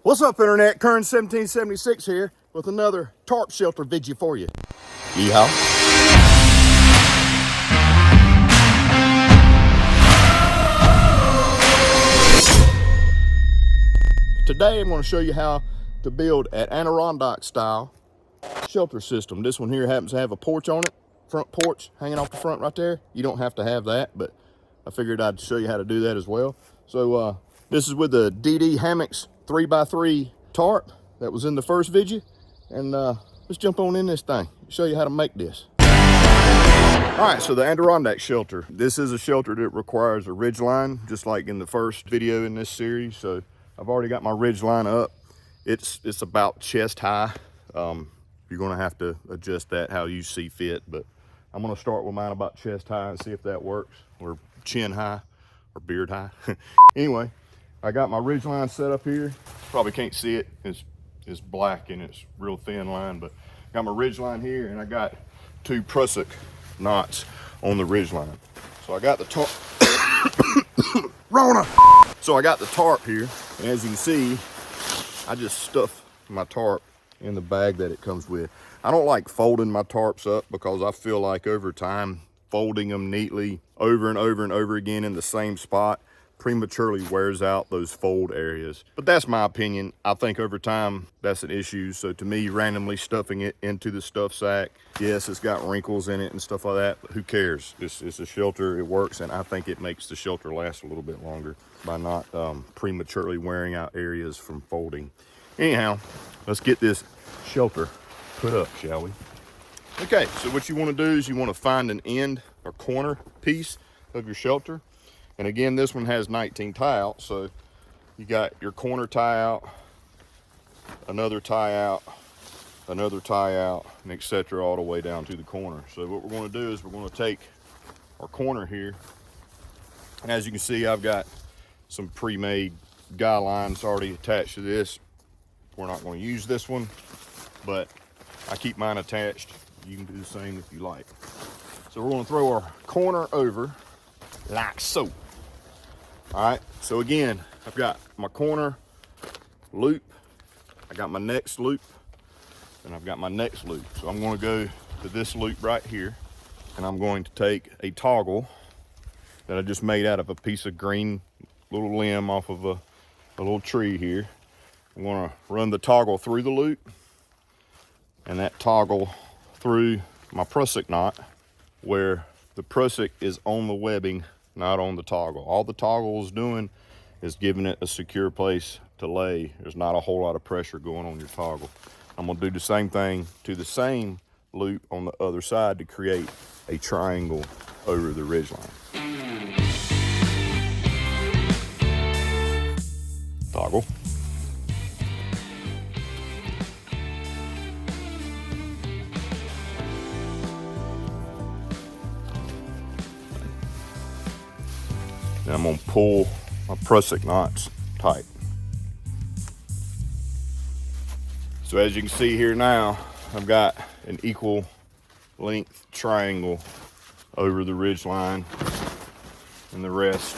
What's up, Internet? Kern 1776 here with another tarp shelter video for you. Yeehaw. Today I'm going to show you how to build an Adirondack style shelter system. This one here happens to have a porch on it, front porch hanging off the front right there. You don't have to have that, but I figured I'd show you how to do that as well. So this is with the DD Hammocks 3x3 tarp that was in the first video, and let's jump on in this thing, show you how to make this. All right, so the Adirondack Shelter. This is a shelter that requires a ridge line, just like in the first video in this series. So I've already got my ridge line up. It's about chest high. You're gonna have to adjust that how you see fit, but I'm gonna start with mine about chest high and see if that works, or chin high, or beard high. Anyway, I got my ridge line set up here. Probably can't see it, it's black and it's real thin line, but got my ridge line here, and I got 2 prusik knots on the ridge line. So I got the tarp, Rona! So I got the tarp here, and as you can see, I just stuff my tarp in the bag that it comes with. I don't like folding my tarps up because I feel like over time, folding them neatly over and over and over again in the same spot prematurely wears out those fold areas. But that's my opinion. I think over time that's an issue. So to me, randomly stuffing it into the stuff sack, yes, it's got wrinkles in it and stuff like that, but who cares? It's a shelter, it works, and I think it makes the shelter last a little bit longer by not prematurely wearing out areas from folding. Anyhow, let's get this shelter put up, shall we? Okay, so what you want to do is you want to find an end or corner piece of your shelter. And again, this one has 19 tie out, so you got your corner tie out, another tie out, another tie out, and etc. all the way down to the corner. So what we're going to do is we're going to take our corner here, and as you can see, I've got some pre-made guy lines already attached to this. We're not going to use this one, but I keep mine attached. You can do the same if you like. So we're going to throw our corner over like so. All right, so again, I've got my corner loop, I got my next loop, and I've got my next loop. So I'm going to go to this loop right here, and I'm going to take a toggle that I just made out of a piece of green little limb off of a little tree here. I'm going to run the toggle through the loop, and that toggle through my prusik knot, where the prusik is on the webbing, not on the toggle. All the toggle is doing is giving it a secure place to lay. There's not a whole lot of pressure going on your toggle. I'm gonna do the same thing to the same loop on the other side to create a triangle over the ridge line. Toggle. Now I'm gonna pull my prusik knots tight. So as you can see here now, I've got an equal length triangle over the ridge line, and the rest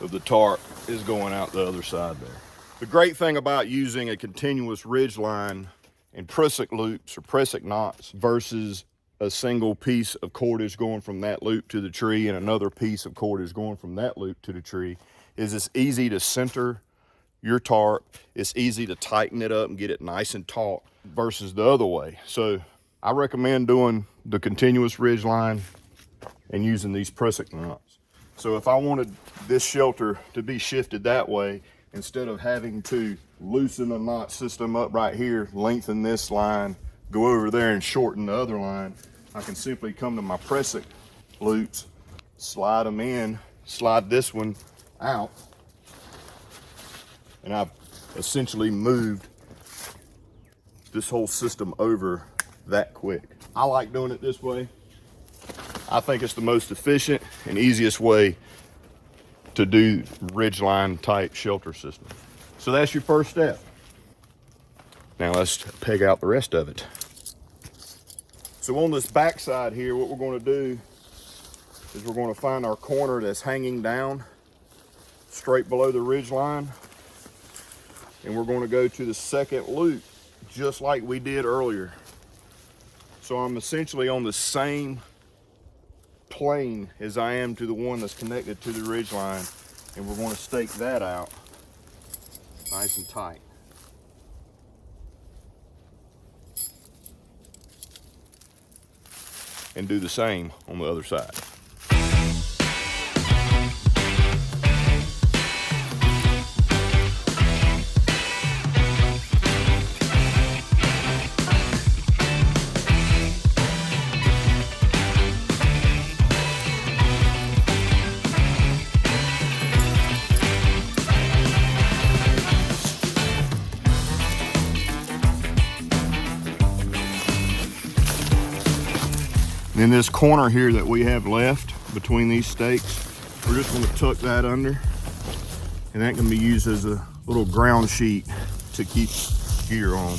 of the tarp is going out the other side there. The great thing about using a continuous ridge line and prusik loops or prusik knots versus a single piece of cordage going from that loop to the tree and another piece of cordage going from that loop to the tree is it's easy to center your tarp. It's easy to tighten it up and get it nice and taut versus the other way. So I recommend doing the continuous ridge line and using these prusik knots. So if I wanted this shelter to be shifted that way, instead of having to loosen the knot system up right here, lengthen this line, go over there and shorten the other line, I can simply come to my prusik loops, slide them in, slide this one out, and I've essentially moved this whole system over that quick. I like doing it this way. I think it's the most efficient and easiest way to do ridgeline type shelter system. So that's your first step. Now let's peg out the rest of it. So on this back side here, what we're going to do is we're going to find our corner that's hanging down straight below the ridge line. and we're going to go to the second loop just like we did earlier. So I'm essentially on the same plane as I am to the one that's connected to the ridge line, and we're going to stake that out nice and tight. And do the same on the other side. In this corner here that we have left between these stakes, we're just going to tuck that under, and that can be used as a little ground sheet to keep gear on.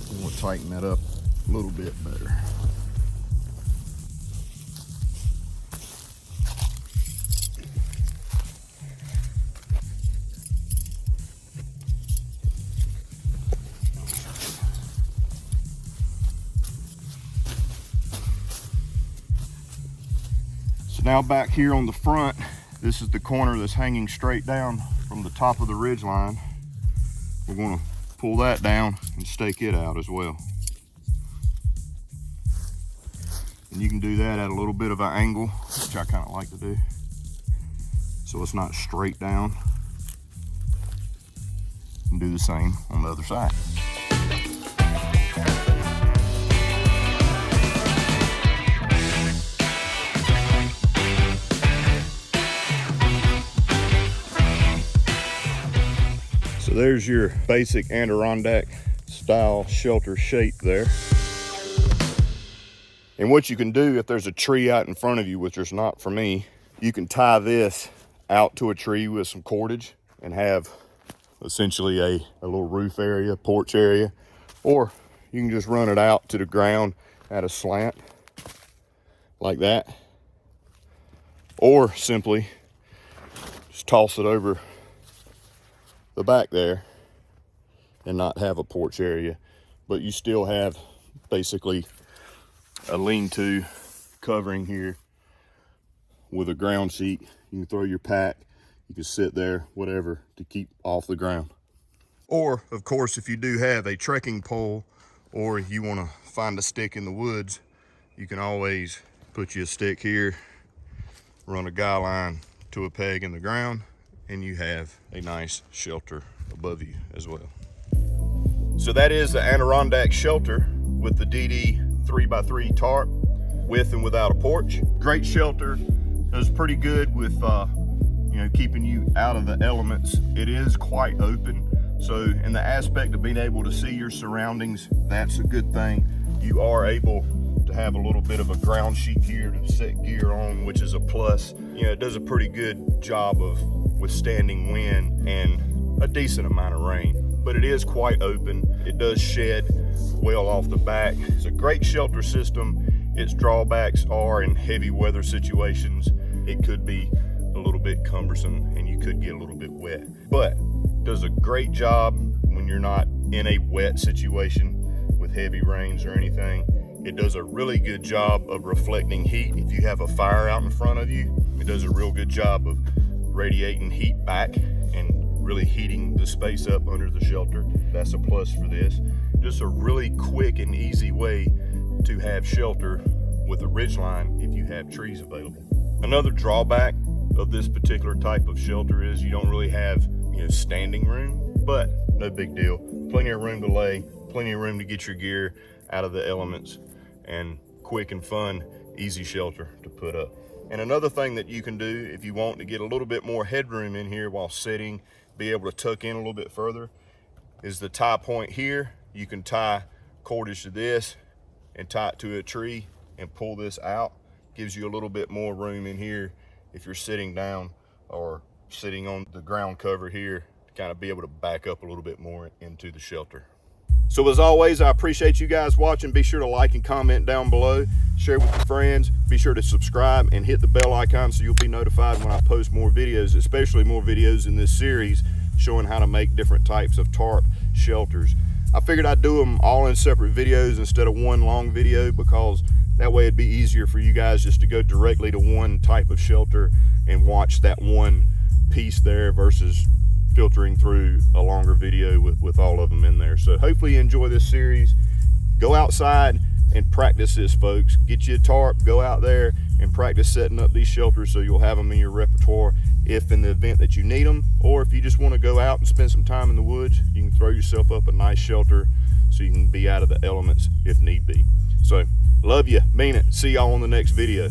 I'm going to tighten that up a little bit better. Now back here on the front, this is the corner that's hanging straight down from the top of the ridge line. We're going to pull that down and stake it out as well. And you can do that at a little bit of an angle, which I kind of like to do, so it's not straight down. And do the same on the other side. So there's your basic Adirondack style shelter shape there. And what you can do if there's a tree out in front of you, which there's not for me, you can tie this out to a tree with some cordage and have essentially a little roof area, porch area, or you can just run it out to the ground at a slant like that, or simply just toss it over the back there and not have a porch area, but you still have basically a lean-to covering here with a ground sheet. You can throw your pack, you can sit there, whatever, to keep off the ground. Or of course, if you do have a trekking pole, or you want to find a stick in the woods, you can always put you a stick here, run a guy line to a peg in the ground, and you have a nice shelter above you as well. So that is the Adirondack Shelter with the DD 3x3 tarp, with and without a porch. Great shelter, does pretty good with keeping you out of the elements. It is quite open, so in the aspect of being able to see your surroundings, that's a good thing. You are able to have a little bit of a ground sheet here to set gear on, which is a plus. It does a pretty good job of withstanding wind and a decent amount of rain, but it is quite open. It does shed well off the back. It's a great shelter system. Its drawbacks are in heavy weather situations, it could be a little bit cumbersome and you could get a little bit wet, but does a great job when you're not in a wet situation with heavy rains or anything. It does a really good job of reflecting heat. If you have a fire out in front of you, it does a real good job of radiating heat back and really heating the space up under the shelter. That's a plus for this. Just a really quick and easy way to have shelter with a ridgeline if you have trees available. Another drawback of this particular type of shelter is you don't really have standing room, but no big deal. Plenty of room to lay, plenty of room to get your gear out of the elements, and quick and fun, easy shelter to put up. And another thing that you can do if you want to get a little bit more headroom in here while sitting, be able to tuck in a little bit further, is the tie point here. You can tie cordage to this and tie it to a tree and pull this out. Gives you a little bit more room in here if you're sitting down or sitting on the ground cover here, to kind of be able to back up a little bit more into the shelter. So as always, I appreciate you guys watching. Be sure to like and comment down below, share with your friends, be sure to subscribe and hit the bell icon so you'll be notified when I post more videos, especially more videos in this series showing how to make different types of tarp shelters. I figured I'd do them all in separate videos instead of one long video, because that way it'd be easier for you guys just to go directly to one type of shelter and watch that one piece there versus filtering through a longer video with all of them in there. So hopefully you enjoy this series. Go outside and practice this, folks. Get you a tarp, go out there and practice setting up these shelters so you'll have them in your repertoire if in the event that you need them, or if you just want to go out and spend some time in the woods, you can throw yourself up a nice shelter so you can be out of the elements if need be. So love you, mean it. See y'all on the next video.